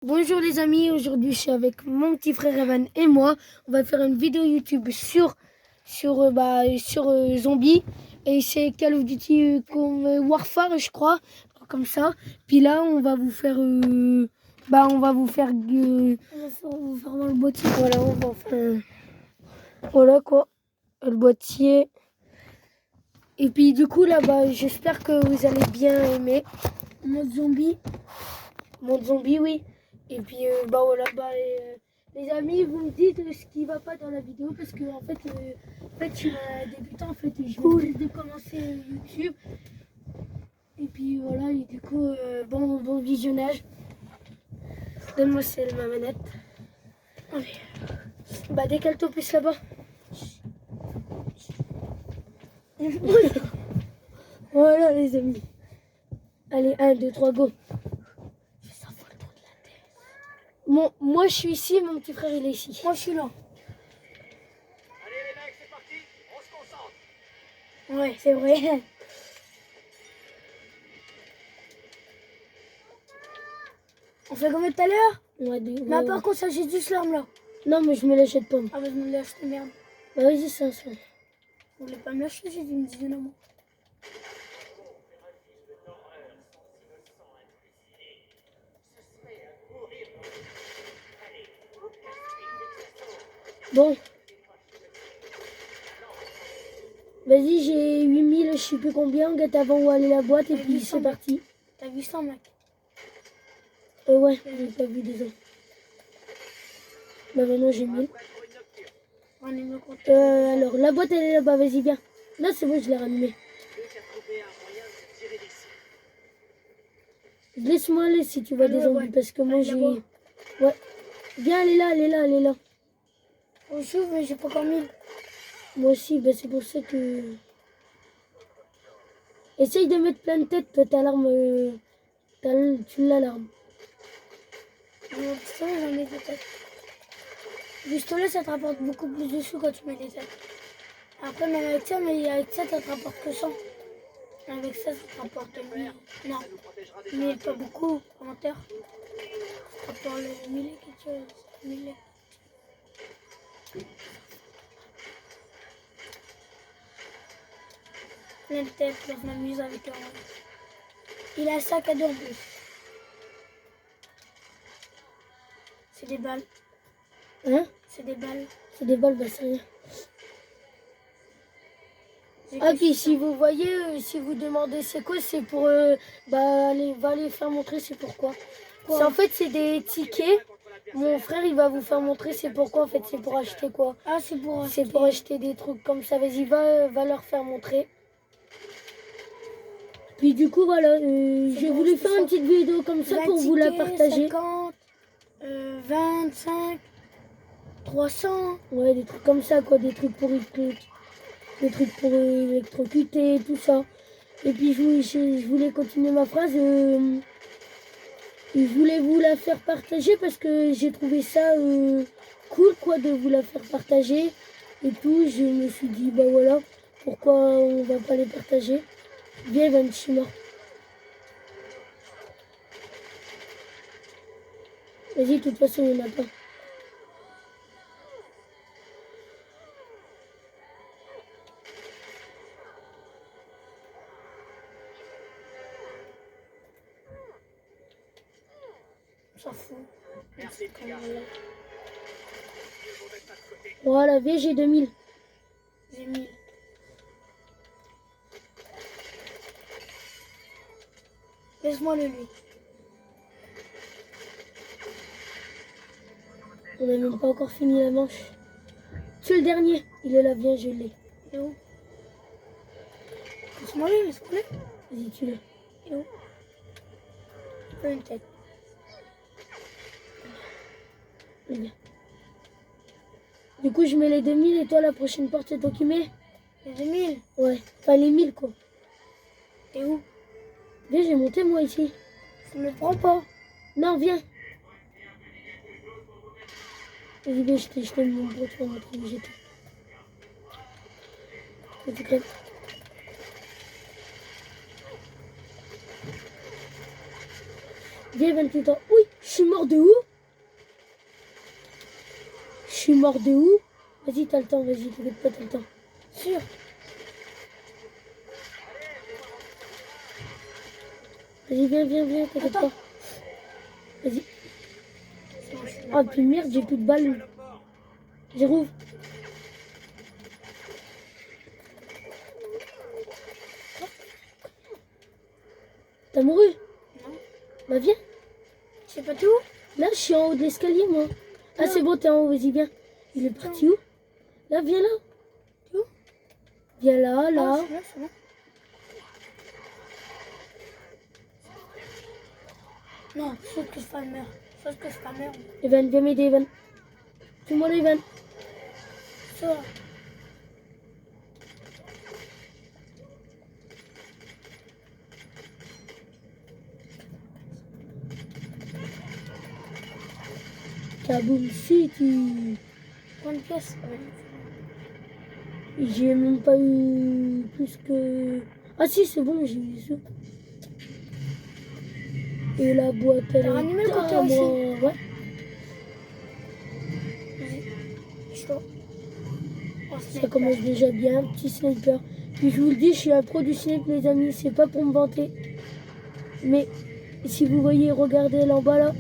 Bonjour les amis, aujourd'hui je suis avec mon petit frère Evan et moi. On va faire une vidéo YouTube sur Zombie. Et c'est Call of Duty comme Warfare je crois, comme ça. Puis là on va vous faire on va vous faire dans le boîtier. Voilà, on va faire voilà quoi, le boîtier. Et puis du coup là j'espère que vous allez bien aimer Mode zombie, oui. Et puis voilà, les amis, vous me dites ce qui va pas dans la vidéo parce que en fait je suis un débutant, en fait je viens de commencer YouTube. Et puis voilà, et du coup bon visionnage. Donne-moi celle ma manette. Allez. Décale-toi plus là-bas. Voilà les amis. Allez, 1, 2, 3, go. Moi je suis ici, mon petit frère il est ici. Moi je suis là. Allez les mecs, c'est parti, on se concentre. Ouais, c'est vrai. On fait comme tout à l'heure? Ouais, mais par contre, ça j'ai juste l'arme là. Non, mais je me l'achète pas. Ah, je me l'ai acheté, merde. Bah, vas-y, ça. Vous voulez pas me l'acheter? J'ai dit une dizaine à moi. Bon. Vas-y, j'ai 8000, je sais plus combien. On guette avant où aller la boîte et puis c'est parti. T'as vu ça, mec? Ouais, j'ai pas vu déjà. Bah maintenant j'ai 1000. Alors la boîte elle est là-bas, vas-y viens. Là c'est bon, je l'ai rallumée. Laisse-moi aller si tu vois des zombies parce que moi j'ai... Ouais. Viens, elle est là. On chauffe mais j'ai pas encore 1000. Moi aussi, bah c'est pour ça que... Essaye de mettre plein de têtes, toi t'as l'arme... Tu l'as l'arme. Mon pistolet j'en ai des têtes. Le pistolet ça te rapporte beaucoup plus de sous quand tu mets des têtes. Après même avec ça, ça te rapporte que 100. Avec ça te rapporte 1000. Non, 1000 pas beaucoup, commentaire. Ça te rapporte les 1000 et quelque chose. 1000. Plein de têtes, je m'amuse avec eux. Il a un sac à dos en plus. C'est des balles. Hein? C'est des balles. C'est des balles, bah c'est rien. Ah puis si vous voyez, si vous demandez c'est quoi, c'est pour va les faire montrer c'est pourquoi. En fait c'est des tickets. Mon frère il va vous faire montrer c'est pourquoi en fait, c'est pour acheter quoi. Ah c'est pour acheter. C'est pour acheter des trucs comme ça, vas-y va leur faire montrer. Puis du coup voilà, j'ai voulu faire une petite vidéo comme ça pour vous la partager. 50, 25, 300. Ouais des trucs comme ça quoi, des trucs pour électrocuter, tout ça. Et puis je voulais continuer ma phrase. Je voulais vous la faire partager parce que j'ai trouvé ça cool quoi de vous la faire partager. Et tout, je me suis dit bah voilà, pourquoi on va pas les partager. Viens Evan, je suis mort. Vas-y, de toute façon il n'y en a pas. On s'en fout. Merci, petit gars. Voilà, viens, j'ai 2000. J'ai 1000. Laisse-moi le lui. On n'a même pas encore fini la manche. Tu es le dernier. Il est là, viens, je l'ai. Il est où? Laisse-moi lui, laisse-moi lui. Vas-y, tu l'as. Il est où? Pas une tête. Bien. Du coup, je mets les 2000 et toi, la prochaine porte, c'est toi qui mets? Les 2000? Ouais. Enfin, les 1000, quoi. Et où? Viens, j'ai monté, moi, ici. Je me prends pas. Non, viens. Vas-y, viens, je te mon bras, tu vas montrer où j'étais. Vas-y, crève. Viens, 28 ans. Oui, je suis mort de où? Je suis mort de où? Vas-y, t'as le temps, vas-y, t'inquiète pas, t'as le temps. Sûr. Vas-y, viens, t'inquiète pas. Vas-y. Ah, puis merde, j'ai plus de balles. J'y T'as mouru? Non. Bah viens. Je sais pas tout. Là, je suis en haut de l'escalier, moi. Ah, Non. c'est bon, t'es en haut, vas-y, viens. Il est parti où? Là, viens là. Où? Viens là, là. Ah, je suis là, c'est bon. Non, sauf que je fasse meur. Sauf que je fasse meur. Evan, viens m'aider, Evan. Fais-moi le Evan. Ça. Kaboom City. Prends une pièce. J'ai même pas eu plus que... Ah si, c'est bon, j'ai eu ça. Et la boîte, elle T'as ranimé le à compteur moi. aussi? Ouais. Vas-y. Chaud. Oh, Ça commence déjà bien, petit sniper. Puis je vous le dis, je suis un pro du snipe, les amis. C'est pas pour me vanter. Mais si vous voyez, regardez là en bas là.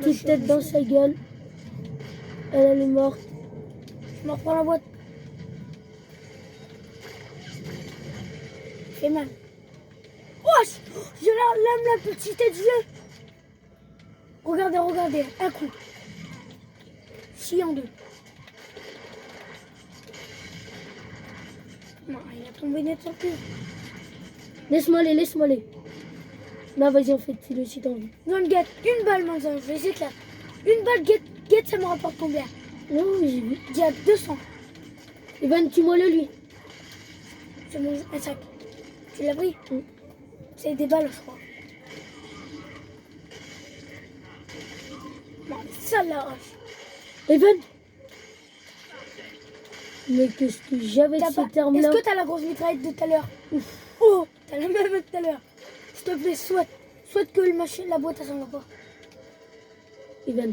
Petite tête dans sa gueule. Elle est morte. Je me reprends la boîte. Fait mal. Oh, je l'aime la petite tête vieux. Regardez, regardez. Un coup. Scie en deux. Non, il a tombé net sur le cul. Laisse-moi aller, laisse-moi aller. Non, vas-y, en fait, tu le si t'as envie. Non, une guette. Une balle, maintenant. Je les éclate. Une balle, guette, ça me rapporte combien? Non, j'ai vu. Dis à 200. Evan, tue-moi le lui. C'est mon un sac. Tu l'as pris? Mm. C'est des balles, je crois. Non, ça l'arrache. Evan. Mais qu'est-ce que j'avais de cette arme-là? Est-ce que t'as la grosse mitraillette de tout à l'heure? Oh, t'as la même de tout à l'heure. S'il te plaît, souhaite que la boîte, elle s'en va pas. Evan.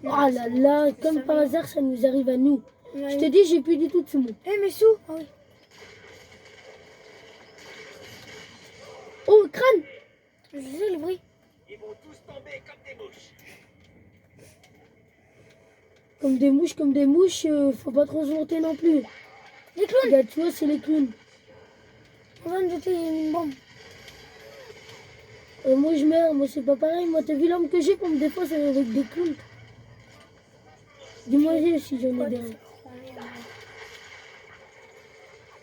Non, Oh là là, comme par hasard, ça nous arrive à nous. Ouais. Je te dis, j'ai plus du tout de sous. Eh, mes sous? Ah oui. Oh, crâne. Je sais le bruit. Ils vont tous tomber comme des mouches. Comme des mouches, faut pas trop se monter non plus. Les clowns. Regarde, tu vois, c'est les clowns. On vient de jeter une bombe. Moi, je meurs, moi, c'est pas pareil. Moi, t'as vu l'arme que j'ai pour me défendre avec des clowns? Dis-moi si j'en ai des.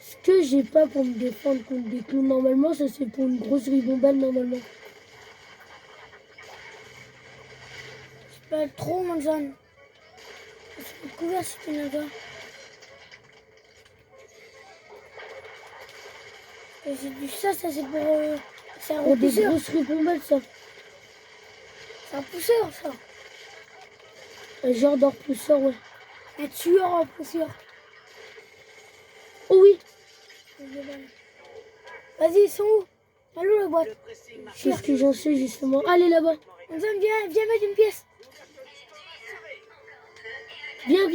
Ce que j'ai pas pour me défendre contre des clowns, normalement, ça c'est pour une grosse ribombelle, normalement. C'est pas trop, mon John. C'est couvert si tu n'as pas. Et j'ai du ça c'est pour... c'est un Oh, des repousseur. grosses ribombelles, ça. C'est un pousseur, ça. Un genre de repousseur, ouais. Un tueur en pousseur. Oh oui, Vas-y, ils sont où? Allô, la boîte. Le pressing marche. c'est ce que j'en sais, justement. Allez, là-bas. Mon John, viens mettre une pièce. Viens.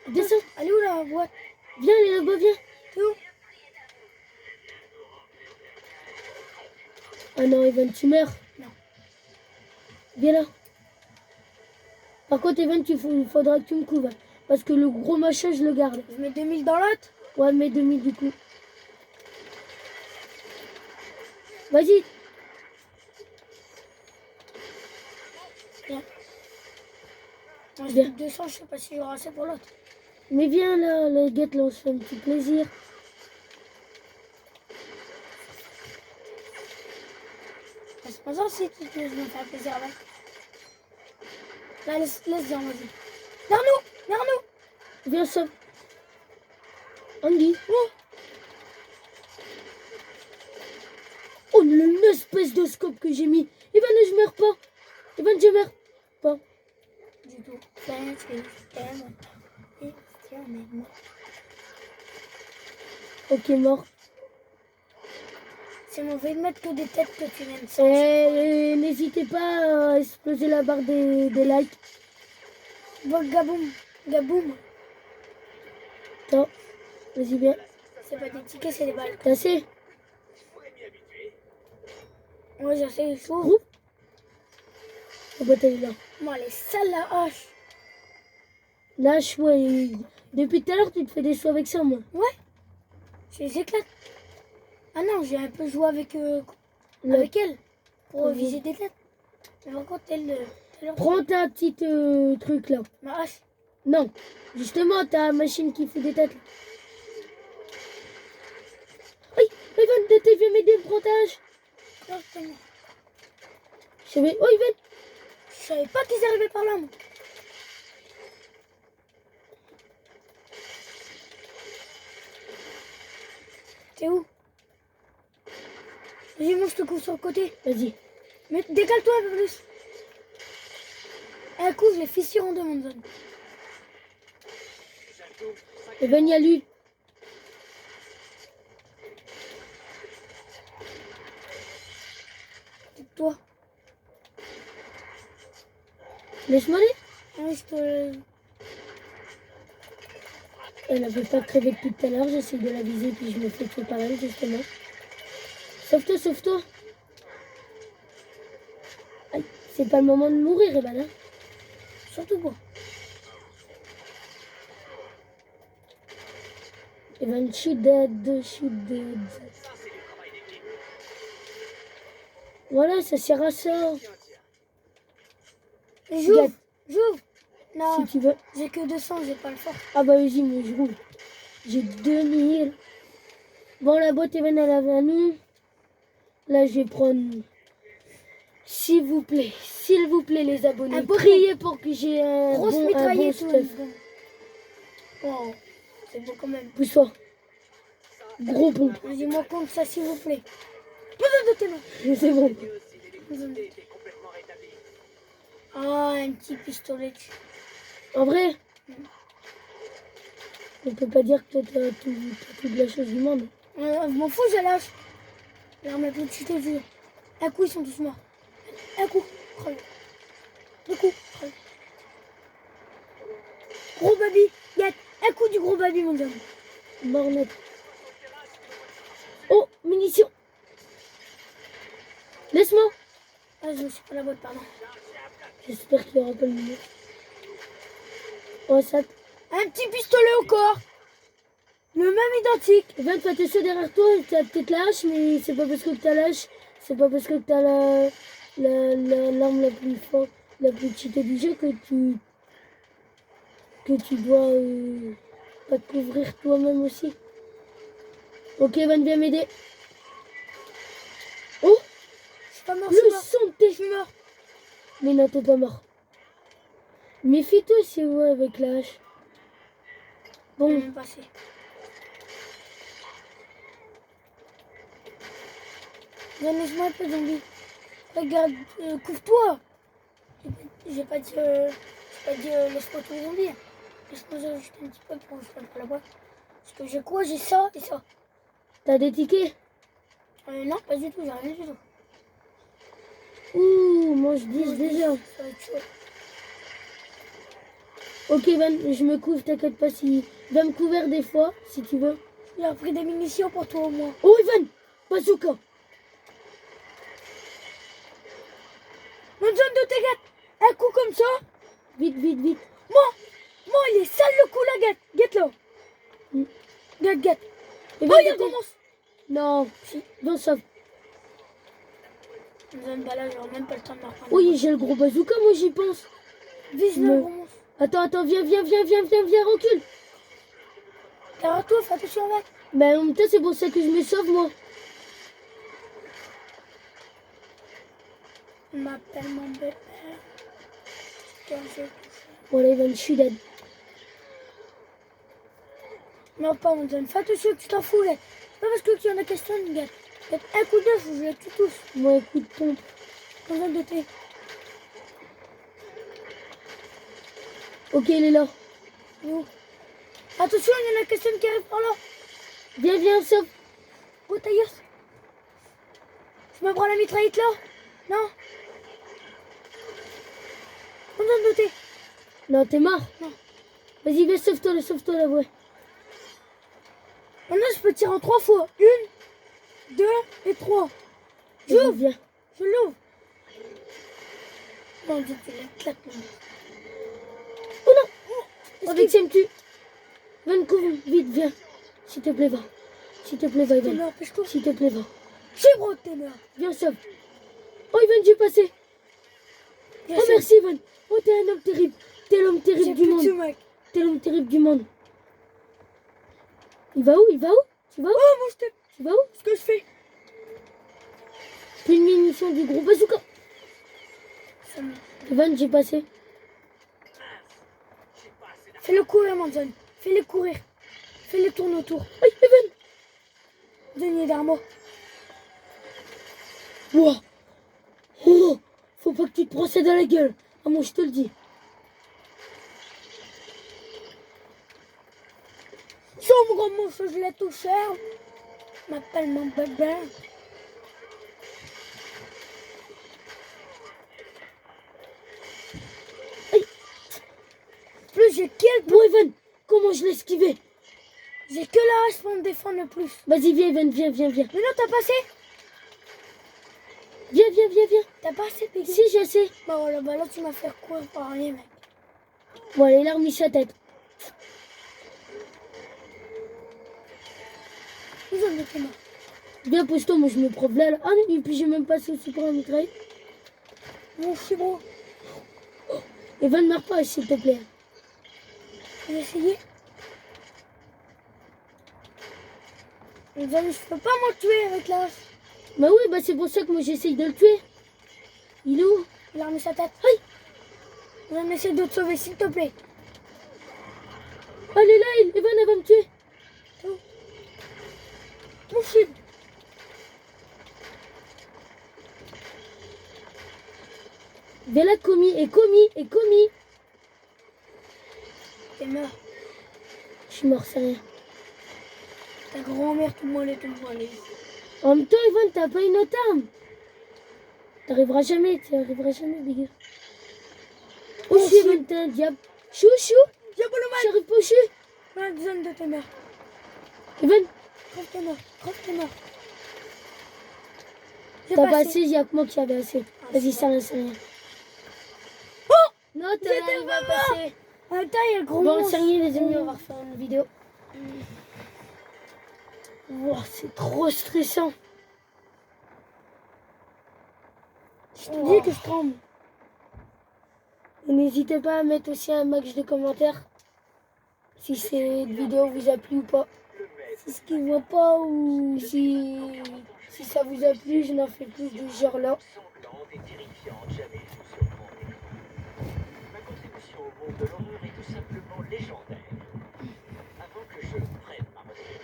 Descends. Elle est où, la boîte? Viens, allez là-bas, viens. T'es où? Ah non, Evan, tu meurs. Non. Viens là. Par contre, Evan, il faudra que tu me couvres. Parce que le gros machin, je le garde. Je mets 2000 dans l'autre. Ouais, mets 2000 du coup. Vas-y. Viens. Moi, Viens. j'ai 200, je sais pas si j'aurai assez pour l'autre. Mais viens là, la guette, là, on se fait un petit plaisir. C'est pas ça si tu veux me faire plaisir avec. Là, laisse-en, vas-y. Derrière Viens, ça. Andy. Oh, l'espèce de scope que j'ai mis. Evan, je meurs pas. Evan, je meurs pas. Du tout. Ok, mort. C'est mauvais de mettre que des têtes que tu viennes. Et n'hésitez pas à exploser la barre des likes. Bon, gaboum. Gaboum. Attends, vas-y bien. C'est pas des tickets, c'est des balles. T'as assez? Ouais, j'ai assez chaud. Groupe. Oh bah t'as eu là. Moi, elle est sale la hache. Lâche, ouais. Depuis tout à l'heure, tu te fais des sauts avec ça, moi. Ouais. Je les éclate. Ah non, j'ai un peu joué avec, La- avec elle. Pour Mhm. viser des têtes. Mais par contre, elle, tout à l'heure, Prends ta petite truc là. ma hache. Non, justement, ta machine qui fait des têtes. Là. Aïe, Ivan, t'es viens m'aider, prends ta hache. Non, c'est moi. Je savais. Oh, Ivan. Je savais pas qu'ils arrivaient par là, moi. T'es où? Vas-y, moi je te couvre sur le côté. Vas-y. Mais décale-toi un peu plus. Un coup, je les fissure en deux, mon zone. Ivan, il y a lui. Toi. Laisse-moi aller. Ouais, je te... Elle n'avait pas crevé depuis tout à l'heure. J'essaie de la viser, puis je me fais tuer par elle, justement. Sauve-toi, sauve-toi. Aïe, c'est pas le moment de mourir, Evan. Hein. Surtout pas. Evan, shoot dead, shoot dead. Voilà, ça sert à ça. J'ouvre. Gâte. J'ouvre. Non, Si tu veux. j'ai que 200, j'ai pas le fort. Ah bah vas-y, moi je roule. J'ai 2000. Bon, la boîte Evan, elle avait à nous. Là, je vais prendre... s'il vous plaît, les abonnés. Un Pokémon. Priez pour que j'ai un Grosse bon, un bon mitraillette. stuff. Oh, c'est beau quand même. Pousse-toi. Gros bon. Vas-y, moi compte ça, s'il vous plaît. Besoin de tes mains. C'est bon. Ah, un petit pistolet. En vrai, on peut pas dire que t'as toute la chose du monde. Je m'en fous, je lâche. Alors, ma petite yeux. Un coup, ils sont tous morts. Un coup, creux. Deux coups, creux. Gros baby, Gat. Un coup du gros baby, mon homme. Mort net. Oh, munitions. Laisse-moi. Ah, je me suis pas la boîte, pardon. J'espère qu'il n'y aura pas de munitions. Oh, ça... Un petit pistolet au corps. Le même identique. Evan, fais attention derrière toi, t'as peut-être la hache, mais c'est pas parce que t'as la hache, c'est pas parce que t'as l'arme la plus forte, la plus cheatée du jeu que tu dois pas te couvrir toi-même aussi. Ok, Evan, viens m'aider. Oh, Je suis pas mort, je suis le mort. son de tes... Je suis mort. Mais non, t'es pas mort. Méfie-toi si ouais avec la hache. Je vais Bon, même passer. Laisse-moi un peu, zombie. Regarde, couvre-toi. J'ai pas dit, laisse-moi tous les zombies. Laisse-moi juste un petit peu pour que je prenne pas la boîte. Parce que j'ai quoi? J'ai ça et ça. t'as des tickets? Non, pas du tout, j'ai rien du tout. Ouh, moi je dis déjà. Ça va être chaud. Ok, Van, je me couvre, t'inquiète pas si... Va me couvrir des fois, si tu veux. J'ai pris des munitions pour toi au moins. Oh, Ivan, bazooka. Mon zone de tes gâtes. Un coup comme ça. Vite, vite, vite. Moi, il est sale le coup là, gâte. Gâte là. Mm. Gâte, gâte. Ivan, Oh, il t'étais- recommence. Non, Si. non, ça... Mon zone, bah là, j'aurai même pas le temps de me reprendre. Oui, j'ai le gros bazooka, moi j'y pense. Vise Me- le recommence. Attends, viens, recule. Derrière toi, fais attention avec. Ben, en même temps, c'est pour ça que je me sauve, moi. On m'appelle mon bébé. Quand j'ai touché. Voilà, Ivan, je suis dead. Non, pas mon zone. Fais attention, tu t'en fous, là. C'est pas parce que tu en as question, gars. Faites un coup d'œuf, je les tue tous. Moi, écoute, pompe. Mon zone de thé. Ok, il est là. Où? Attention, il y en a question qui arrive par là. Viens, sauve. Oh, ta gueule. Je me prends la mitraillette là. Non. On vient de noter. Non, t'es mort. Non. Vas-y, viens, sauve-toi là, ouais. Maintenant, je peux tirer en 3 fois. 1, 2 et 3. Vas-y, J'ouvre. viens. Je l'ouvre. Non, Dieu, tu l'éclates, moi. Oh non. Avec ça, me tue. Van, couvre, vite, viens. S'il te plaît, va. S'il te plaît, va, T'es Ivan. mort, pêche-toi. S'il te plaît, va. C'est gros, t'es mort. Viens, sauve. Oh, Ivan, j'ai passé. Viens, Oh, sauve. merci, Ivan. Oh, t'es un homme terrible. T'es l'homme J'ai terrible du plus de monde. sous, mec. T'es l'homme terrible du monde. Il va où? Tu vas où? Oh, moi, je t'ai. Tu vas où? Ce que je fais. Plus une munition du gros bazooka. Ça me- Ivan, j'ai passé. Fais-le courir, Manzon. Fais-le courir. Fais-le tourner autour. Aïe, Ivan. Denis vers moi. Wow. Oh, faut pas que tu te procèdes à la gueule. Ah, moi, je te le dis. Son gros monstre, je l'ai touché. M'appelle mon bébé. Aïe. Plus j'ai quel. Bon, Ivan, comment je l'ai esquivé? J'ai que la hache pour me défendre le plus. Vas-y, viens, Ivan, viens, viens, viens. Mais non, t'as passé. Viens, viens, viens, viens. T'as pas assez payé. Si, j'ai assez. Bah voilà, bah là tu m'as fait courir par rien, mec. Bon, allez, il a remis sa tête. Ils ont été morts. Viens, pose-toi, moi, je me prends là. Ah, et puis j'ai même passé aussi pour un mitraille. Mon chibro. Evan, meurs pas, s'il te plaît. J'ai essayé. Je peux pas m'en tuer avec la hache. Bah oui, bah c'est pour ça que moi, j'essaye de le tuer. Il est où? Il a remis sa tête. Aïe. On va essayer de te sauver, s'il te plaît. Allez, là, Evan, elle va me tuer. Mon chib. Viens là, commis, et commis. T'es mort. Je suis mort, c'est rien. Ta grand-mère, tout le monde est tout le monde. En même temps, Evan, t'as pas une autre arme. T'arriveras jamais, Big. Oh, Oh, chou, Evan, t'es un diable. Chou. Diaboloman. J'arrive pas au chou. La zone de tes mères. Evan, Crève tes morts. Crève tes morts. J'ai t'as pas assez, il y a que moi qui avait assez. Vas-y, c'est rien. Oh. Non, t'as J'étais rien à pas passer. Attends, il y a le gros Bon, monstre. c'est rien, les amis, on va refaire une vidéo. Wow, c'est trop stressant. Je te dis que je tremble. N'hésitez pas à mettre aussi un max de commentaires si cette vidéo vous a plu ou pas. Si ce qui ne va pas ou si ça vous a plu, je n'en fais plus de ce genre-là. sanglante et terrifiante jamais vue sur mon écran. Ma contribution au monde de l'horreur est tout simplement légendaire. Avant que je prenne ma retraite.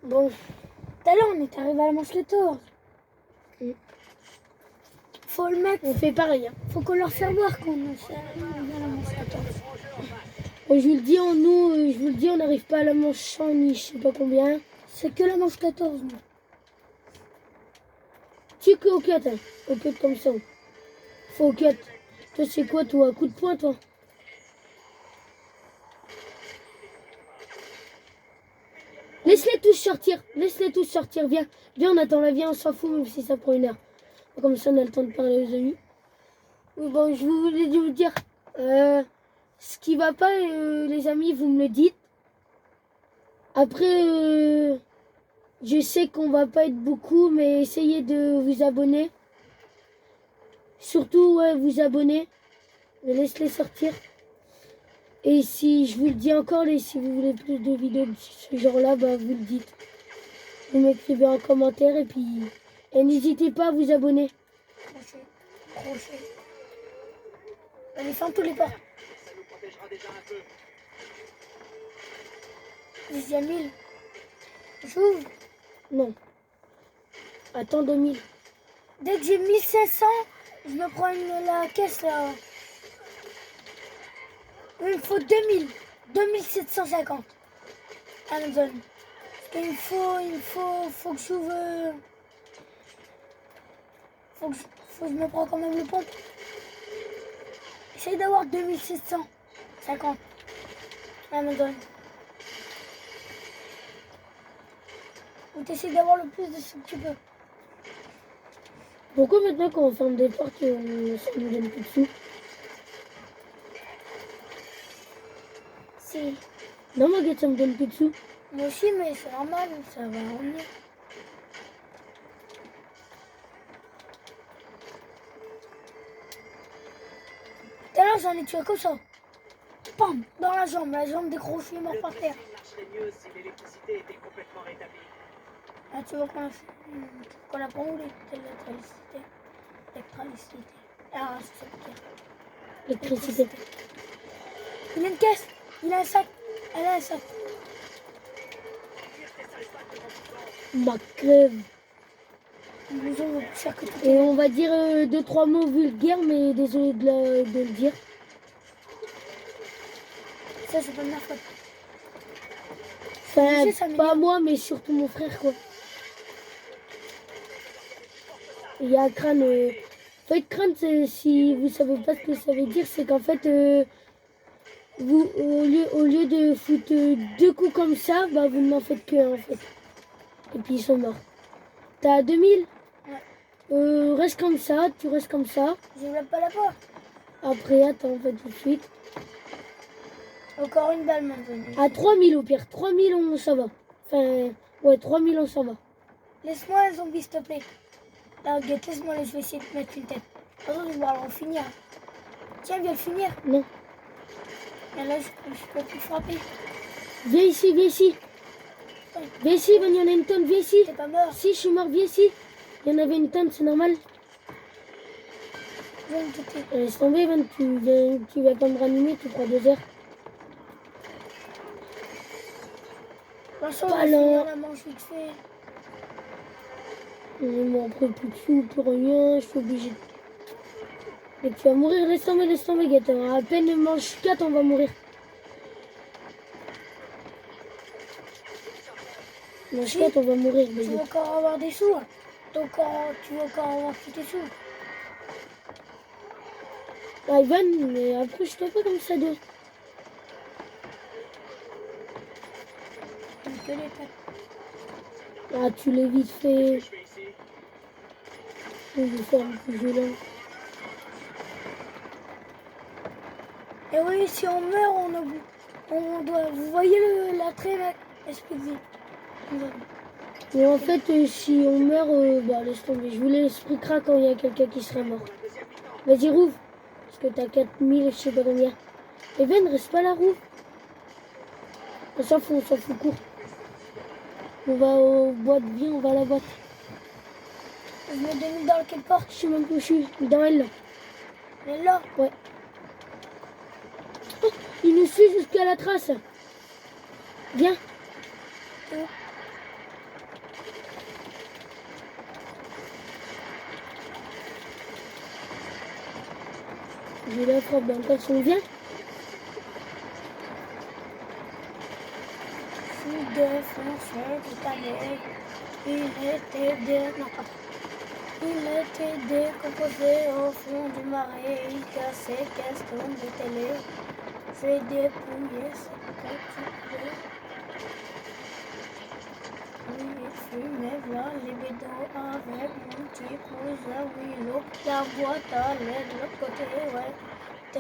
Bon, Tout à l'heure, on est arrivé à la manche 14. Faut le mettre. on fait pareil. Hein. Faut qu'on leur fasse voir qu'on est arrivé à la manche 14. Bon, je vous le dis, on n'arrive pas à la manche 100 ni je sais pas combien. C'est que la manche 14, moi. Tu que au cut, hein. Au cut comme ça. Faut au cut. Toi, c'est quoi, toi? Coup de poing, toi? Laisse-les tous sortir, viens. Viens, on attend la vie, on s'en fout, même si ça prend une heure. Comme ça, on a le temps de parler aux amis. Bon, je voulais vous dire, ce qui va pas, les amis, vous me le dites. Après, je sais qu'on va pas être beaucoup, mais essayez de vous abonner. Surtout, ouais, vous abonner. Laisse-les sortir. Et si, je vous le dis encore, si vous voulez plus de vidéos de ce genre-là, bah, vous le dites. Vous m'écrivez en commentaire et puis... Et n'hésitez pas à vous abonner. Crochet. Allez, ferme tous les portes. Ça nous protégera déjà un peu. Deuxième île. J'ouvre. Non. Attends 2000. Dès que j'ai 1500, je me prends la caisse là. Il me faut 2000. 2750. Amazon. Parce qu'il faut que j'ouvre. Faut que je me prends quand même le pompe. Essaye d'avoir 2750. Amazon. Ou t'essayes d'avoir le plus de ce que tu peux. Pourquoi maintenant quand on ferme des portes, ça nous donne plus de sous? Si. Non, ma gueule, ça me donne plus de sous. Moi aussi, mais c'est normal, ça va revenir. Tout à l'heure, j'en ai tué comme ça. Pam, dans la jambe décrochée, mort par terre. marcherait mieux si l'électricité était complètement rétablie. Ah, tu vois qu'on a pas roulé l'électricité. L'électricité. Ah, c'est ça le pire. L'électricité. Il a une caisse, il a un sac, elle a un sac. Ma crève. Nous on va cher que tout. Et on va dire 2-3 mots vulgaires, mais désolé de le dire. Ça, c'est pas de ma faute. Enfin, sais, ça m'énerve. pas moi, mais surtout mon frère, quoi. Il y a crâne. En fait, crâne, si vous savez pas ce que ça veut dire, c'est qu'en fait, vous, au lieu de foutre 2 coups comme ça, bah, vous n'en faites qu'un, en fait. Et puis ils sont morts. T'as 2000 ? Ouais. Reste comme ça, tu restes comme ça. Je ne pas la porte. Après, attends, en fait, tout de suite. Encore une balle maintenant. À 3000 au pire. 3000, ça va. Enfin, ouais, 3000, on s'en va. Laisse-moi un zombie, s'il te plaît. Là, regarde, laisse-moi, je vais essayer de te mettre une tête. Attends, je vais voir, on va finir. Tiens, viens le finir. Non. Et là, je peux plus frapper. Viens ici, viens ici. Viens ici, Van, il y en a une tonne, viens ici. T'es pas mort. Si, je suis mort, viens ici. Il y en avait une tonne, c'est normal. Viens me quitter. Laisse tomber, Van, tu vas pas me ranimer, tu prends 2 heures. De toute façon, Pas je vais finir là. la manche vite fait. Je m'en prends plus de sous, plus rien, je suis obligé. Et tu vas mourir, laisse tomber, Gaëtan. À peine manche 4, on va mourir. Manche 4, on va mourir, Tu bébé. vas encore avoir des sous. Hein. Tu vas encore avoir tous tes sous. Ah, Ivan, mais approche-toi pas comme ça de. Que les têtes. Ah, tu l'as vite fait. Je fais ici. Je vais faire un peu violent. Et oui, si on meurt, on doit. Vous voyez la traîne, expliquez. Mais en fait, si on meurt, bah laisse tomber. Je vous l'expliquerai quand il y a quelqu'un qui serait mort. Vas-y, rouvre. Parce que t'as 4000, je sais pas combien. Evan, reste pas là, rouvre. On s'en fout, court. On va aux boîtes, viens, on va à la boîte. Je mets 2000 dans quelle porte? Je sais même pas où je suis. Dans elle, là. Elle est là. Ouais. Oh, il nous suit jusqu'à la trace. Viens. Où? J'ai la frappe dans le caleçon. Viens. Je suis défoncé tout à l'heure. Il était décomposé au fond du marais. Il cassait question de télé. J'ai dépouillé cette petite. Oui, il fumait voilà les bédons avec mon petit cousin Willow. La boîte à l'aide de l'autre côté, ouais.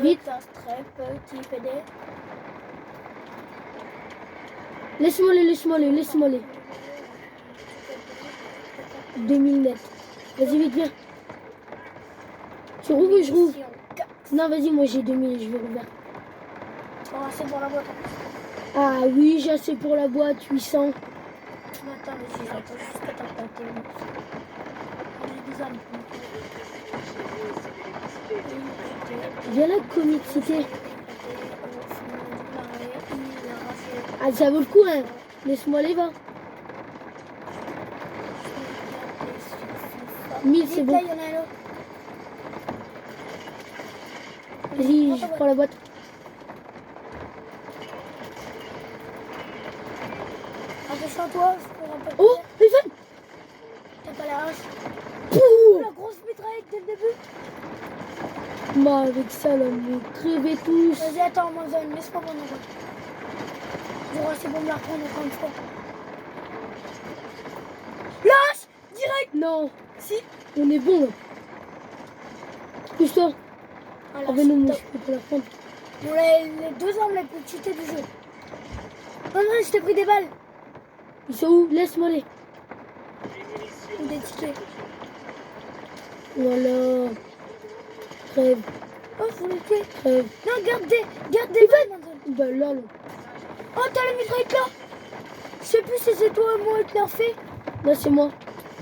Vite. T'es un très petit PD. Laisse-moi aller. 2000 net. Vas-y, vite, viens. Tu rouvres ou je rouvre? Non, vas-y, moi j'ai 2000, je vais rouvrir. Oh, c'est pour la boîte. Ah oui, j'ai assez pour la boîte, 800. Attends, mais j'attends jusqu'à ta tête. J'ai des armes. Viens là, comicité. Ah, ça vaut le coup, hein. Laisse-moi aller, va. 1000, c'est bon. Là, il y en a un autre. Vas-y, je prends la boîte. Détends-toi, je pourrais pas te Oh, dire. Evan. T'as pas la hache. Pouh. La grosse mitraillette dès le début. Moi, avec ça, là, me crever tous. Vas-y, attends, mon zone, laisse-moi mon zone. J'aurai assez bon de la reprendre encore une fois. Lâche direct. Non, Si. on est bon, là. Pousse-toi. Voilà, Ah, ben non, c'est moi, top. je peux pas la prendre. Bon, les deux armes les plus cheatées du jeu. Non, non, je t'ai pris des balles. Ils sont où? Laisse-moi aller. Ou des tickets. Voilà. Crève, Oh, faut les tuer. crève. Non, garde des balles, mon zone. Bah là, là. Oh, t'as la mitraillette là. Je sais plus si c'est toi ou moi qui l'a refait. Là, c'est moi.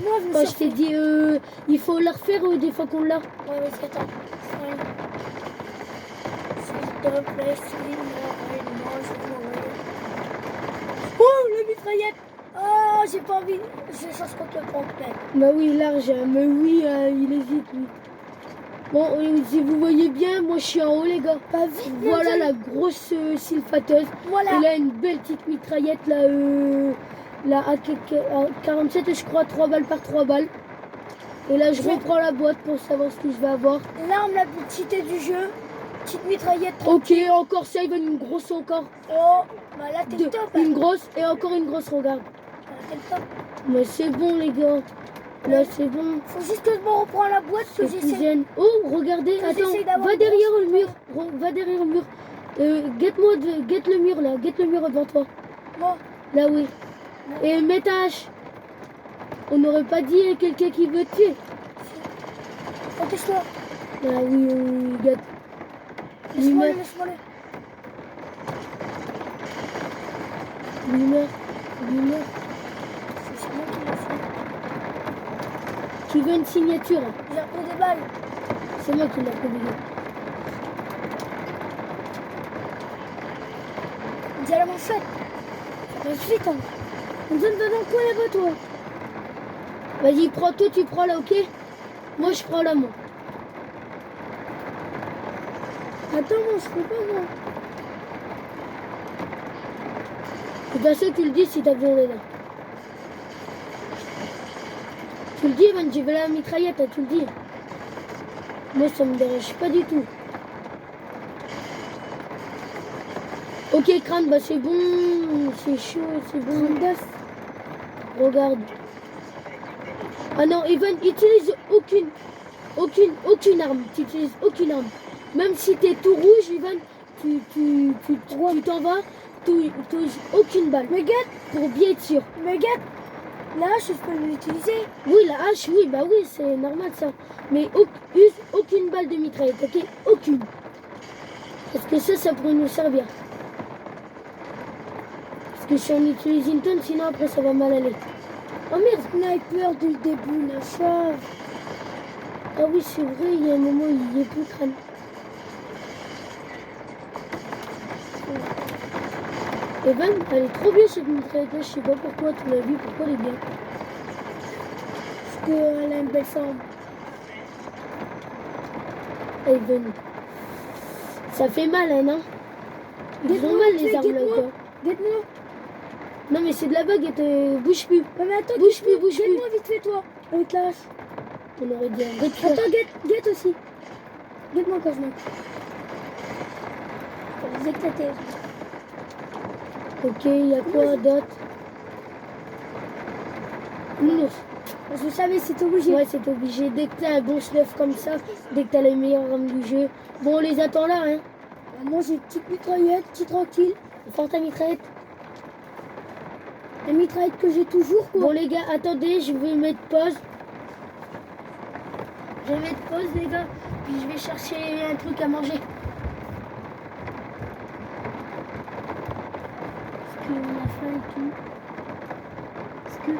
Moi, je me Quand suis je t'ai refait. dit, il faut la refaire des fois qu'on l'a. Ouais, vas-y, attends. Ouais. S'il te plaît, moi, oh, la mitraillette. Oh, j'ai pas envie. Je change contre le pompe. Bah oui, large, hein. Mais oui, il hésite, lui. Bon, si vous voyez bien, moi je suis en haut, les gars. Pas vite, Voilà mon la grosse sylphateuse. Voilà. Et là, une belle petite mitraillette, là, la AK-47, je crois, 3 balles par 3 balles. Et là, je reprends la boîte pour savoir ce que je vais avoir. L'arme la plus cheatée du jeu. Petite mitraillette. Ok, encore ça, il va une grosse encore. Oh, bah là, t'es Deux, le top. une grosse et encore une grosse, regarde. Là, t'es le top. Mais c'est bon, les gars. Là, c'est bon. Faut juste que je me reprends la boîte que C'est j'essaie. zen. Oh, regardez, Que attends, j'essaie d'avoir va une derrière grosse le mur. Va derrière le mur. Guette le mur, là. Guette le mur devant toi. Moi, Là, oui. Et mets ta hache. On n'aurait pas dit à quelqu'un qui veut te tuer. empêche-toi. Là, oui, on gâte. Laisse-moi Lui le, laisse-moi le. meurt. C'est moi qui l'ai fait. Qui veut une signature? J'ai repris des balles. C'est moi qui l'ai publié. Dis à la manchette. Ça passe vite, hein. On donne dedans quoi là-bas, toi? Vas-y, prends toi, tu prends là, ok? Moi, je prends là, moi. Attends, moi, je peux pas, moi. De toute façon, tu le dis si t'as besoin d'aide. Tu le dis, Evan, j'ai vu la mitraillette, hein, tu le dis. Moi, ça me dérange pas du tout. Ok, crâne, bah c'est bon, c'est chaud, c'est bon. Crâne d'œuf. Regarde. Ah non, Evan, utilise aucune arme. Tu utilises aucune arme. Même si t'es tout rouge, Evan, tu t'en vas, tu utilises aucune balle. Mais gars, Pour bien être sûr. mais gars, là, je peux l'utiliser. Oui, la hache, oui, bah oui, c'est normal ça. Mais use aucune balle de mitraillette, ok? Aucune. Parce que ça pourrait nous servir. Parce que si on utilise une tonne, sinon après ça va mal aller. Oh merde! Sniper dès le début, la chave. Ah oui, c'est vrai, il y a un moment, il n'y a plus crâne. Evan, elle est trop bien cette mitraillette là, je sais pas pourquoi, tu l'as vu, pourquoi elle est bien. Parce qu'elle a une belle forme. Evan. Ça fait mal, hein, non? Ils ont mal les armes là, quoi. Guette-moi. Non mais c'est de la baguette, bouge plus. Mais attends, Bouge guette-moi, plus, bouge plus. guette-moi vite fait, toi. Avec la hache. On aurait dit un rétueur. Attends, guette aussi. Guette-moi quand je monte. Je vais vous éclater. Ok, il y a quoi d'autre? Nounours. Je savais, c'était obligé. Ouais, c'est obligé. Dès que t'as un bon stuff comme ça, dès que t'as les meilleures armes du jeu. Bon, on les attend là, hein. Moi, j'ai une petite mitraillette, petit tranquille. Fort ta mitraillette. La mitraillette que j'ai toujours, quoi. Bon, les gars, attendez, je vais mettre pause. Je vais mettre pause, les gars. Puis je vais chercher un truc à manger. Parce qu'on a faim et tout. Parce que...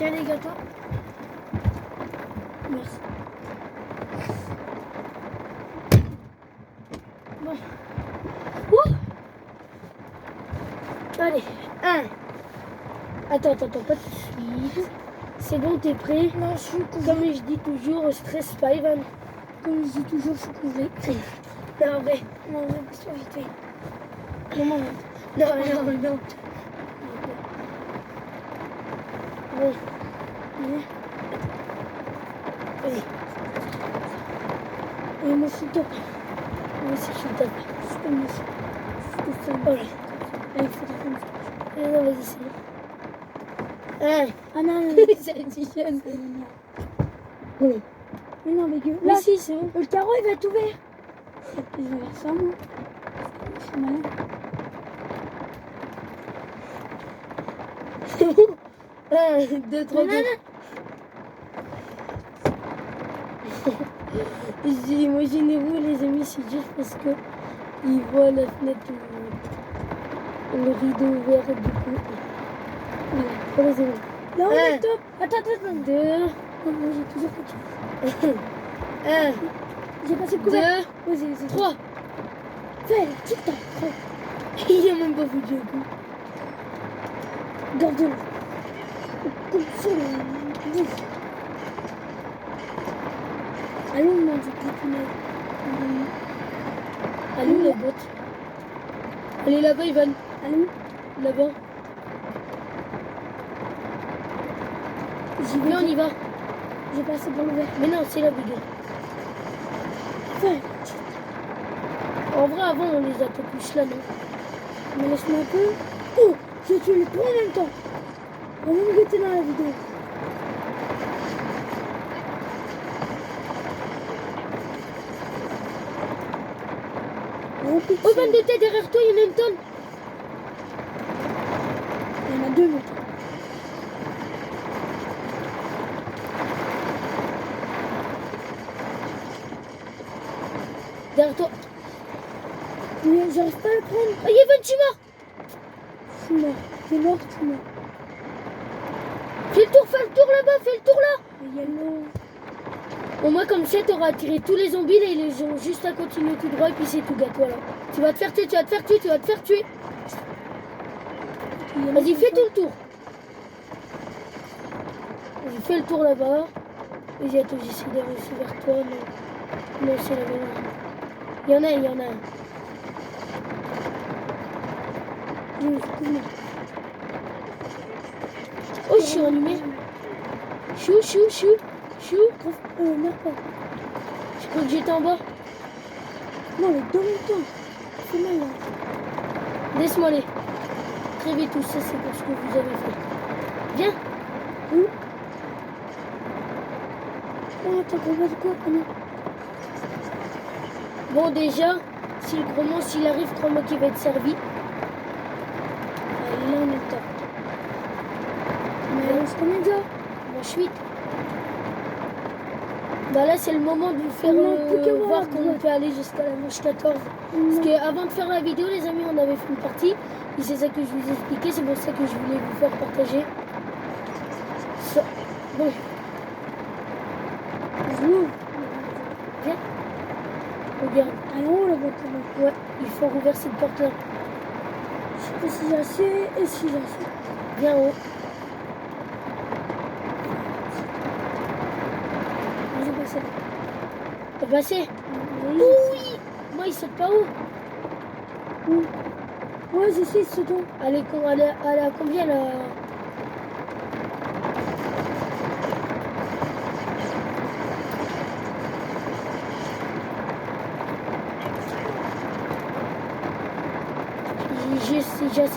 Tiens les gâteaux. Merci. Bon. Ouh. Allez, 1. Attends, pas de suite. C'est bon, t'es prêt? Non, je suis couvrée. Comme je dis toujours, stress pas, Evan. Comme je dis toujours, je suis couvrée. Non, vrai. Non, mais parce que vite fait. Non. Bon. Allez. Et moi, je suis top. Moi aussi, je suis top. Je suis comme ça. Je suis tout seul. Allez. Allez, il faut faire comme ça. Non, vas-y, c'est bon. 1. Ah non, non, Ça dit jeune. oui. Mais non, mais gueule. Là, Là, si, c'est bon. le carreau, il va être ouvert. Je vais faire ça, moi. Je suis malin. C'est bon. 1, 2, 3, Non, 4. Imaginez vous les amis, c'est juste parce que ils voient la fenêtre, le rideau ouvert du coup. Voilà, pour les amis. Là, on est Un. top. Attends. 2, Non, moi, j'ai toujours fait ça. 1, J'ai passé le 2, couvert. Vas-y. 3. Fais, tic-tac. Il a même pas foutu le coup. Garde-le. Comme ça, allons, on mange tout Allez, la botte. Allez là-bas, Ivan. Allons. Là-bas. J'y vais. Viens, on y va. J'ai passé par le verre. Mais non, c'est la big. Fais. En vrai, avant, on les a fait plus là, non? Mais laisse-moi un peu. Oh, j'ai tué les trois en même temps. On va me guetter dans la vidéo. Oh, Oh, Van de tête derrière toi, il y en a une tonne. il y en a deux maintenant. Derrière toi. Mais j'arrive pas à le prendre. Oh, Evan, tu es mort. Je suis mort. T'es mort, je suis mort. Fais le tour là-bas, fais le tour là. Il y a l'eau. Au moins, comme ça, t'auras attiré tous les zombies, là, ils ont juste à continuer tout droit, et puis c'est tout, gâte, voilà. Tu vas te faire tuer. Vas-y, fais tout le tour. Vas-y, fais le tour là-bas. Vas-y, attends, j'essaie d'avancer vers toi, mais... Non, c'est la même. Il y en a un. Oh, je suis allumé. Chou. Merde pas. Je crois que j'étais en bas. Non, mais dans mon temps. C'est mal là. Laisse-moi aller. Crevez tous, ça c'est pour ce que vous avez fait. Viens. Où? Oh, t'as combat de quoi? Ah non. Bon, déjà, si le gros monstre il arrive, crois-moi qu'il va être servi. Là, on est top. Mais on se combien déjà? Moi, je suis. Bah là, c'est le moment de vous faire Non, plus qu'à voir voir, qu'on ouais. peut aller jusqu'à la manche 14. Parce qu'avant de faire la vidéo, les amis, on avait fait une partie. Et c'est ça que je vous ai expliqué. C'est pour ça que je voulais vous faire partager. Ça. Bon. Je l'ouvre. Viens. Regarde. Allons, la voiture. Ouais, il faut rouvrir cette porte-là. Je sais pas si j'ai assez et si j'ai assez. Viens en haut. J'ai passé. T'as passé? Oui. Oui. Moi, il saute pas haut. Où? Ouais, j'essaie de sauter. Elle est à combien là? J'ai assez, je crois.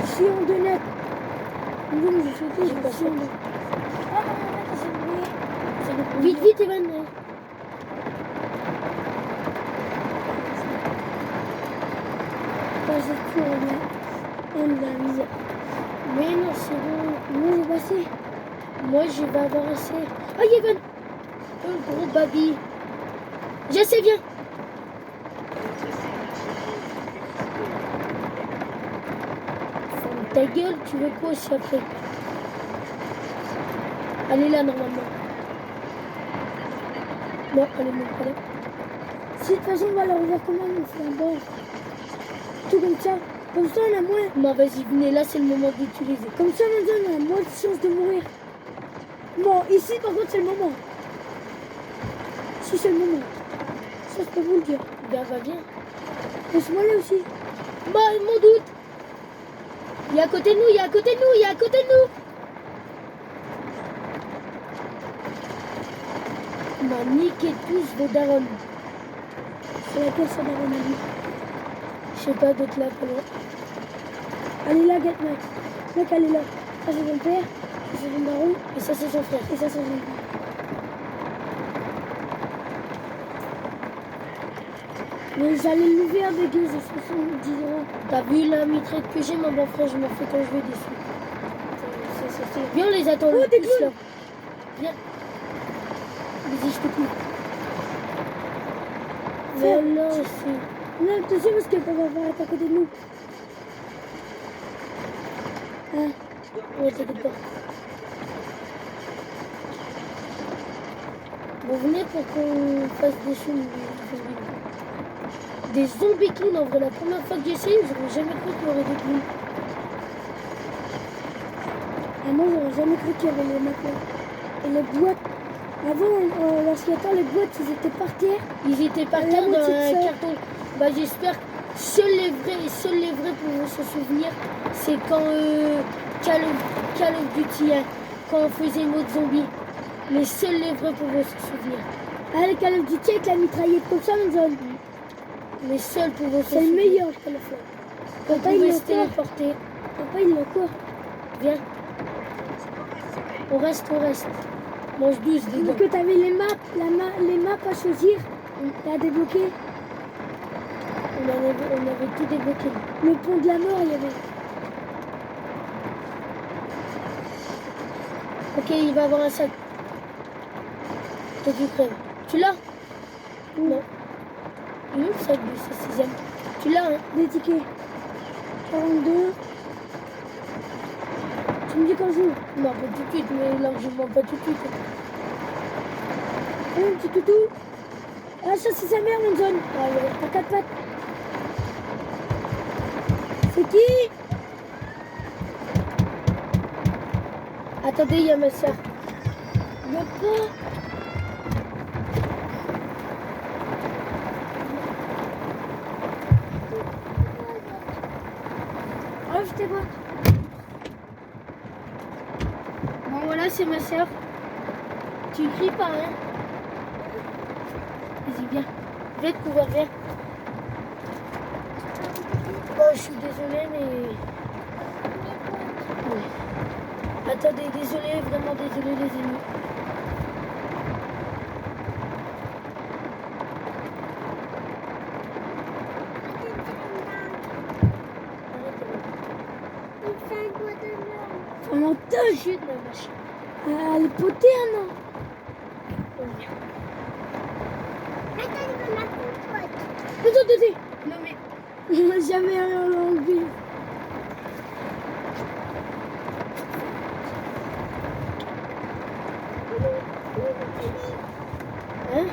Je suis en 2 mètres. Non, mais j'ai sauté, J'ai j'ai pas passé en sauté. 2. Ah, c'est brûlé. Vite, Evan. Pas j'ai tout remis. On l'a mis. Mais non, c'est bon. Moi, j'ai passé. Moi, je vais avoir assez. Ah, Evan. Un gros baby. J'ai assez, viens. Ferme ta gueule, tu veux quoi aussi après? Elle est là normalement. Non, elle est même pas là. Si de toute façon on va la revoir comment on fait un bord. Tout comme ça. Comme ça on a moins. Non, vas-y, venez, là c'est le moment d'utiliser. Comme ça on a moins de chances de mourir. Bon, ici par contre c'est le moment. Si c'est le moment. Ça je peux vous le dire. Ben, va bien. Laisse-moi là aussi. Bah, mon doute. Il est à côté de nous, il est à côté de nous, il est à côté de nous. Il m'a niqué tous vos darons. C'est laquelle ça va remonter. Je sais pas, d'autres là, pas loin. Elle est là, Get Max. Mec, elle est là. Ça c'est son père, ça c'est son baron, Et ça, c'est son frère. et ça c'est son père. Mais j'allais l'ouvrir avec eux, c'est 70 €. T'as vu la mitraille que j'ai, mon bon frère, je m'en fais quand je vais dessus. Viens, on les attend. Oh, des tous, clowns. là. Viens. Vas-y, je te coupe. Voilà, c'est... Non, attention parce qu'elle peut apparaître à côté de nous. Hein? Ouais, t'inquiète pas. Bon, venez pour qu'on fasse des zombies. Des zombies clowns, en vrai. La première fois que j'ai essayé, j'aurais jamais cru qu'il y aurait des clowns. Ah, moi j'aurais jamais cru qu'il y avait les matelas. Et les boîtes. Avant, lorsqu'il y a temps, les boîtes, ils étaient par terre. Ils étaient par La terre dans moitié de un ça. carton. Bah, j'espère que seuls les vrais pourront se souvenir. C'est quand Call of Duty, hein, quand on faisait mode zombie. Seuls les vrais pourront se souvenir. Ah, le Call of Duty avec la mitraillette comme ça, mon zone. Les seuls pourront se C'est le souvenir. meilleur, je peux le faire. Quand Papa, on il pouvait l'a se encore. téléporter. Papa, il l'a encore. Viens. On reste. Mange 12 des Donc, tu avais les maps, les maps à choisir et à débloquer. On avait tout débloqué. Le pont de la mort, il y avait. Ok, il va avoir un sac. Toi, tu crèves. Tu l'as? Non. Il est où le sac de ce 6e? Tu l'as, hein? Des tickets. 42. Tu me dis quand je joue. Non, pas tout de suite, mais largement pas tout de suite. Un petit toutou. Ah, ça, c'est sa mère, mon zone. Ah ouais. À quatre pattes. C'est qui? Attendez, il y a ma soeur. Il y a pas. Oh, je t'ai pas. Bon, voilà, c'est ma soeur. Tu cries pas, hein? Vas-y, viens. Viens te couvrir, viens. Oh, je suis désolée, mais... Ouais. Attendez, désolé, vraiment désolé, les amis. On m'entend. Chut, ma machine. Ah, elle est potée, hein, non? Attends. Non, mais... Il m'a jamais enlevé. Hein?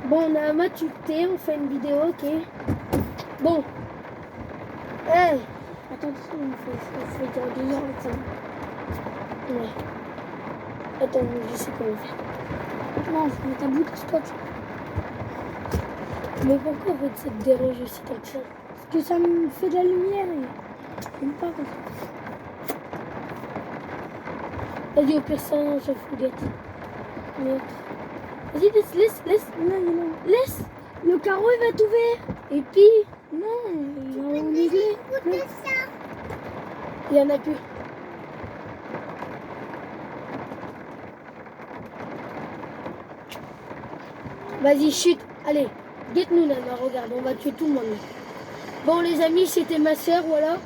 Bon, on a un match UT, on fait une vidéo, ok? Bon. Hey. Attends, il faut dire 2 heures avec ça. Ouais. Attends, je sais comment faire. Non, je mets ta bout de spot. Mais pourquoi en fait ça te dérange aussi tant que ça? Parce que ça me fait de la lumière et j'aime pas comme ça. Vas-y, au pire, ça, on s'en fout, gâte. Merde. Vas-y, laisse. Non. Laisse. Le carreau, il va être ouvert. Et puis, Non, il va renouveler. il y en a plus. Vas-y, chute. Allez, guette-nous, Nana. Regarde, on va tuer tout le monde. Bon, les amis, c'était ma soeur, voilà.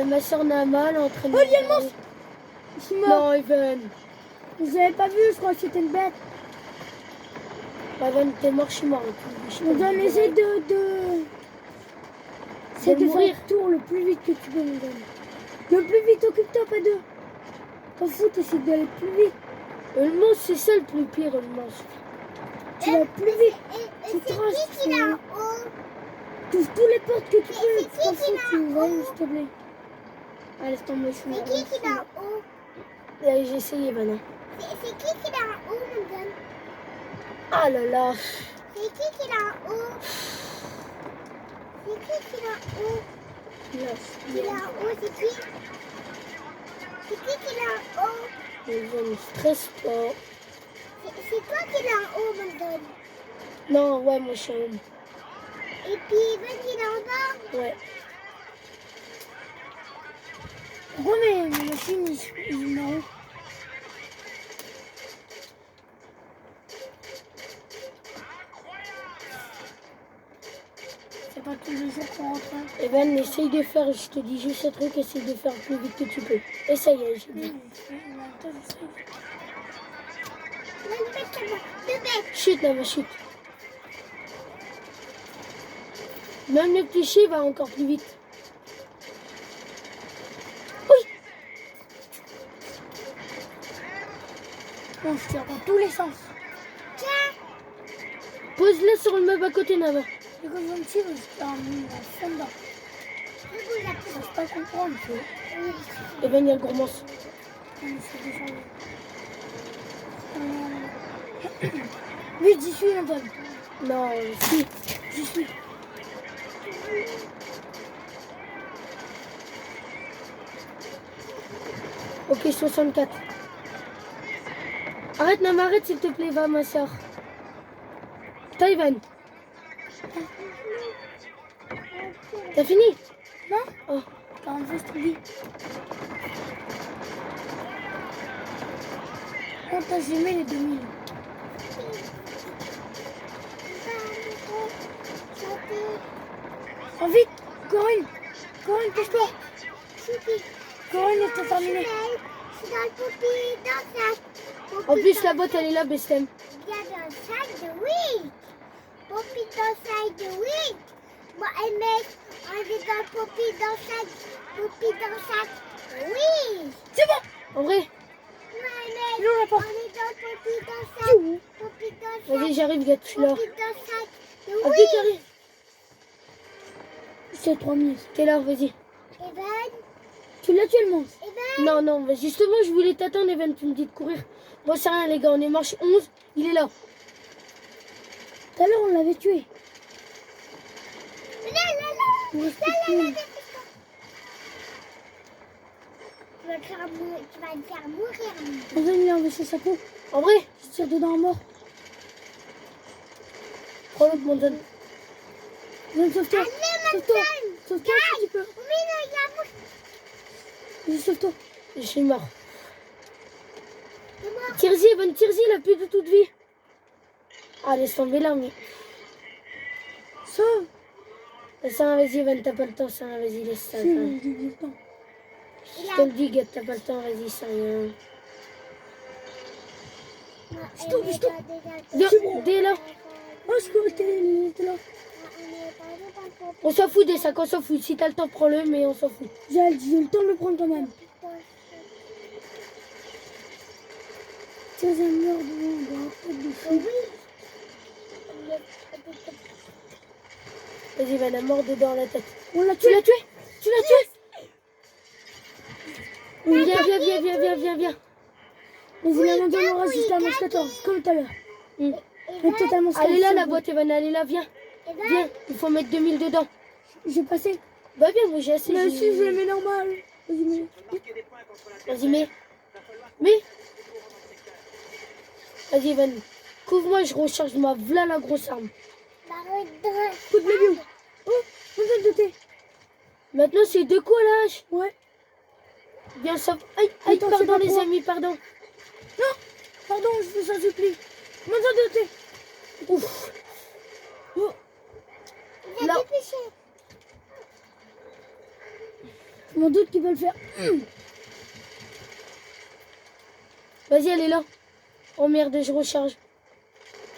Ma soeur Nama, elle est en train de... Oh, il y a le monstre. Je suis mort. Non, Evan. Vous avez pas vu, je crois que c'était une bête. Evan, t'es mort, je suis mort. On doit essayer de... C'est de mourir. faire le tour le plus vite que tu peux, mon gars. Le plus vite, occupe-toi, pas deux. T'en fous, t'essaies d'aller plus vite. Le monstre, c'est ça le plus pire, le monstre. Tu vas plus vite. Tu traces, tu fais. T'ouvres tous les portes que tu peux. T'en fous, tu vas, s'il te plaît. Allez, laisse tomber, je suis là. J'ai essayé, Vanna. C'est qui est là en haut, mon gars? Ah là là. C'est qui est là en haut? C'est qui est là en haut? Qui est là en haut, c'est qui? C'est qui est là en haut? Je ne stresse pas. C'est toi qui est là en haut, mon gars. Non, ouais, mon chien. Et puis, Ben qui est là en bas. Ouais. Pourquoi mes machines, ils marrent? C'est pas tous les jours qu'on rentre. Hein. Evan, essaye de faire, je te dis juste un truc, essaye de faire le plus vite que tu peux. Essaye, hein, j'ai dit. Le bec, le bec. Chute, là, ma chute. Même le petit chien va encore plus vite. Oui. Non, je tire dans tous les sens. Pose-la sur le meuble à côté, Nava. Et quand je me tire, je tire en fond dedans. Je ne sais pas comprendre. Evan, il y a le gourmand. Vite, j'y suis, Antoine. Non, si. J'y suis. Ok, 64. Arrête, Nava, arrête, s'il te plaît, va, ma soeur. Evan. T'as fini? Non? Oh. 40 je te dis. On t'a jamais les 2000. Oh, vite! Corinne! Corinne, cache-toi! Corinne, est terminée. Je suis dans le poupée, dans le sac. En plus, la boîte, elle est là, Bestem. Il y a dans le sac de oui. Poupée dans le sac de oui. Moi et mec, on est dans le poupée dans le sac. Poupée dans le sac. Oui. C'est bon! En vrai? Moi et mec, Non, la on porte. est dans le poupée dans le sac. Poupée dans le Vas-y, sac. j'arrive, gars, tu l'as. Poupée dans le sac de Ah, oui. vite, arrive. C'est 3 minutes. T'es là, vas-y. Evan, Tu l'as tué le monstre. Evan. Non, non, bah, justement, je voulais t'attendre, Evan, tu me dis de courir. Moi, c'est rien, les gars, on est marche 11, il est là. Tout à l'heure, on l'avait tué. Là, là, là. Il reste Là, là, plus. là, là. Tu vas te faire mourir. Tu vas te faire mourir. Antoine, il a enlevé sa peau. En vrai, Je tire dedans à mort. prends l'autre, mon donne. Viens, sauve-toi. Allez, Sauve-toi. Manson. Sauve-toi si tu peux. Oui, non, il y a mouche. Vas-y, sauve-toi. Je suis mort. C'est mort. Tire-y, Evan, tire-y, il a plus de toute vie. Ah, laisse tomber là, mais. Sauve. Ça, vas-y, Evan, t'as pas le temps, ça, vas-y, laisse ça. Si, ça. j'ai du temps. Je te le dis, gars, t'as pas le temps, vas-y, ça rien. Stop, stop. Viens, dès là. Oh, je crois que t'es là. On s'en fout des sacs, on s'en fout. Si t'as le temps, prends-le, mais on s'en fout. J'ai le temps de le prendre quand même. Tiens, un mur devant la tête de fou. Vas-y, Evan, a mort dedans la tête. On l'a Tu tué. l'as tué? Tu l'as tué? Oui, viens, viens, viens, viens, viens, viens, viens. Vas-y, la main on aura jusqu'à match 14, comme tout à l'heure. Hmm. Et totalement Elle est là, la stressé. boîte, Evan, elle est là, viens. Viens, il faut mettre 2000 dedans. J'ai passé. Bah viens, moi j'ai assez. Mais j'ai- si, je le mets normal. Vas-y, mets. Vas-y, mais. Vas-y, Evan. Couvre-moi, je recharge ma v'là la grosse arme. Coup de bio. Oh, on vient de doter. Maintenant, c'est de quoi lâche? Ouais. Viens, sauve. Aïe, aïe, Attends, c'est pardon, pas les toi. amis, pardon. Non, pardon, je vous en supplie. On vient de doter. Ouf. Oh, Là. je m'en doute qu'ils veulent faire. Vas-y, elle est là. Oh merde, je recharge.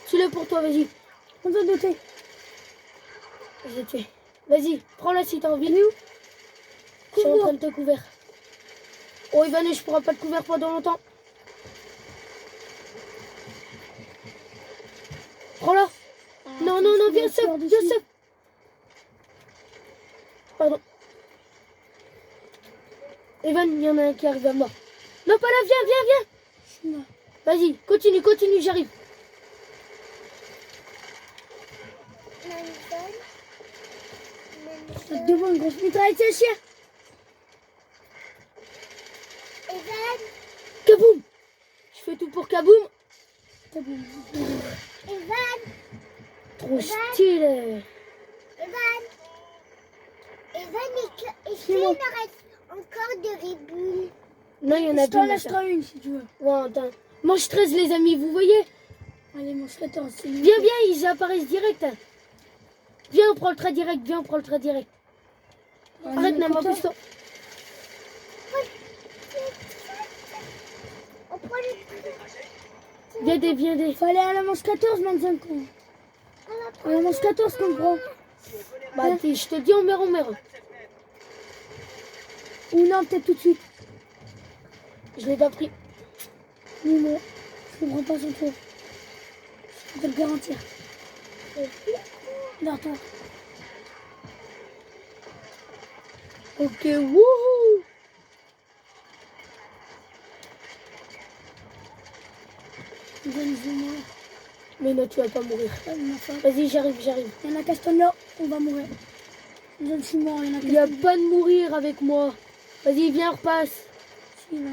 Tu l'as pour toi, vas-y. On vient de doter. J'ai tué. Vas-y, prends-la si t'as envie. Je suis en train de te couvrir. Oh, Evan, je pourrai pas te couvrir pendant longtemps. Prends-la. Non, non, non, viens seul, viens seul. Pardon. Evan, il y en a un qui arrive à moi. Non, pas là, viens, viens, viens. Je suis là. Vas-y, continue, continue, j'arrive. Devant une grosse mitraille, c'est chien. Evan, Kaboum. Je fais tout pour Kaboum. Evan, Trop stylé. Evan, est-ce qu'il me reste encore de Red Bull? Non, il y en a je t'en plus. lâcherai une si tu veux. Ouais, attends. Manche 13, les amis, vous voyez? Allez, mange 14. Viens, viens, ils apparaissent direct. Viens, on prend le trait direct. Viens, on prend le trait direct. Arrête, n'a pas plus tôt. On prend le Viens des, viens des. Faut aller à la manche 14, maintenant qu'on. À la manche 14 qu'on prend. Bah, je te dis, on meurt, on meurt. Ou non, peut-être tout de suite. Je l'ai pas pris. Mais bon, je ne prends pas son tour. Je peux te le garantir. Non, toi. Ok, wouhou. Donne-moi. Mais non, tu vas pas mourir. Il Vas-y, j'arrive, j'arrive. y en a Caston là, on va mourir. Je suis mort, il y en a Il n'y a Caston. pas de mourir avec moi. Vas-y, viens, repasse. Si, là,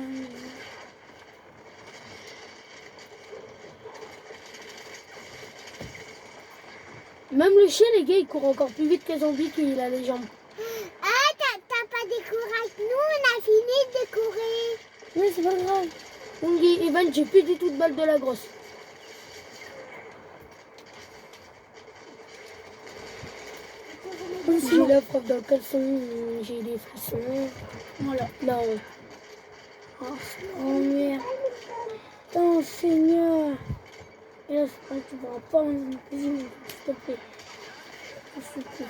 Même le chien, les gars, il court encore plus vite que Zombie qu'il a les jambes. Ah, t'as pas décoré avec nous, on a fini de décorer. oui, c'est pas grave. On dit, Evan, j'ai plus du tout de balle de la grosse. J'ai la preuve dans le caleçon, j'ai des frissons. Voilà. Non, Oh merde. Attends, Seigneur. Et là, je pense que tu pourras pas en cuisine, s'il te plaît. Je te prie.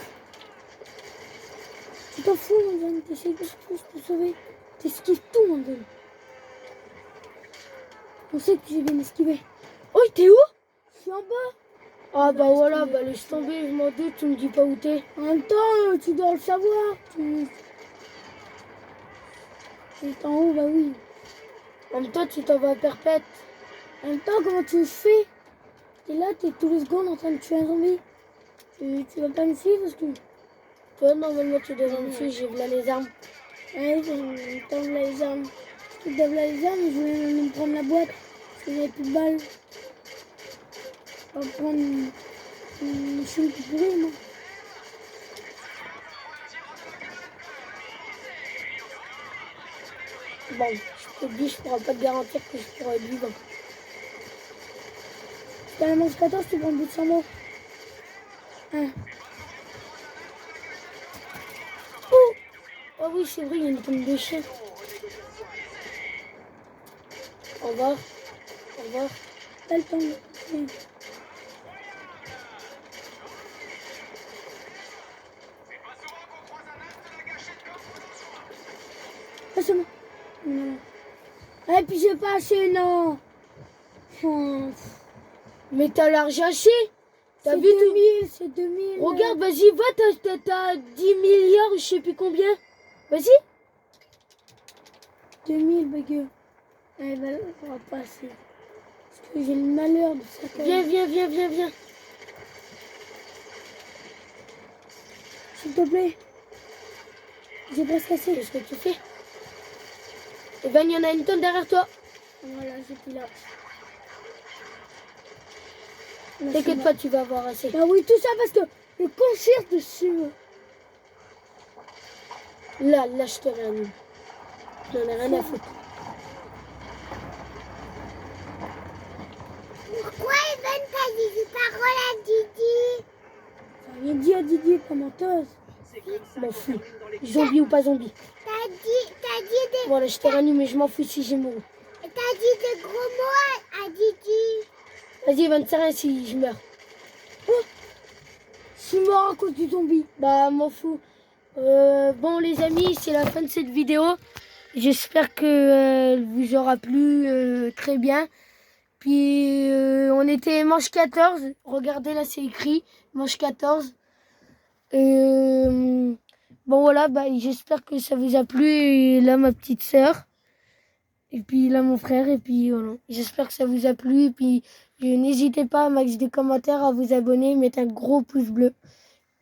Tu t'en fous, mon jeune. T'essayes de te sauver. T'esquives tout, mon jeune. On sait que tu viens esquiver. oh, t'es où? Je suis en bas. Ah bah voilà, bah laisse tomber, je m'en doute, tu me dis pas où t'es. En même temps, tu dois le savoir. C'est en haut, bah oui. En même temps, tu t'en vas à perpète. En même temps, comment tu fais? T'es là, t'es tous les secondes en train de tuer un zombie. Tu vas pas me suivre parce que... Toi, normalement, tu devrais me suivre, j'ai là les armes. Ouais, t'as là les armes. Tu t'as là les armes, je voulais même prendre la boîte. Parce que j'avais plus de balles. On va prendre une machine qui pourrit, moi. Bon, je te dis, je pourrais pas te garantir que je pourrais vivre. T'as la manche 14, tu prends le bout de 100 mots. Hein. Oh, oh oui, c'est vrai, il y a une tombe de chien. Au revoir. Au revoir. T'as le temps. Ah, c'est bon. Non. Et puis j'ai pas assez, non. Oh, Mais t'as l'argent assez. T'as c'est vu tout? 2000, c'est 2000. Regarde, vas-y, va, t'as 10 milliards, je sais plus combien. Vas-y. 2000, bagueux. Eh ben, on va pas assez. Parce que j'ai le malheur de ça. Viens, viens, viens, viens, viens. S'il te plaît. J'ai presque assez. Qu'est-ce que tu fais? Eh ben, il y en a une tonne derrière toi. Voilà, j'ai plus là. T'inquiète pas, tu vas avoir assez. Bah oui, tout ça parce que le concert dessus. Là, je te réanime. J'en ai rien à foutre. Pourquoi Evan t'a dit des paroles à Didi? J'ai rien dit à Didier, pas menteuse. Je m'en fous. Zombie ou pas zombie. T'as dit des... Voilà, je te réanime, mais je m'en fous si j'ai mouru. T'as dit des gros mots à Didi. Vas-y, Evan, c'est rien si je meurs. Je Je suis mort à cause du zombie. Bah, m'en fous. Bon, les amis, c'est la fin de cette vidéo. J'espère que elle vous aura plu très bien. Puis, on était manche 14. Regardez là, c'est écrit manche 14. Bon, voilà, bah, j'espère que ça vous a plu. Et là, ma petite sœur. Et puis là, mon frère. Et puis, voilà. J'espère que ça vous a plu. Et puis, n'hésitez pas, max de commentaires, à vous abonner. Mettre un gros pouce bleu.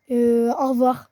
Au revoir.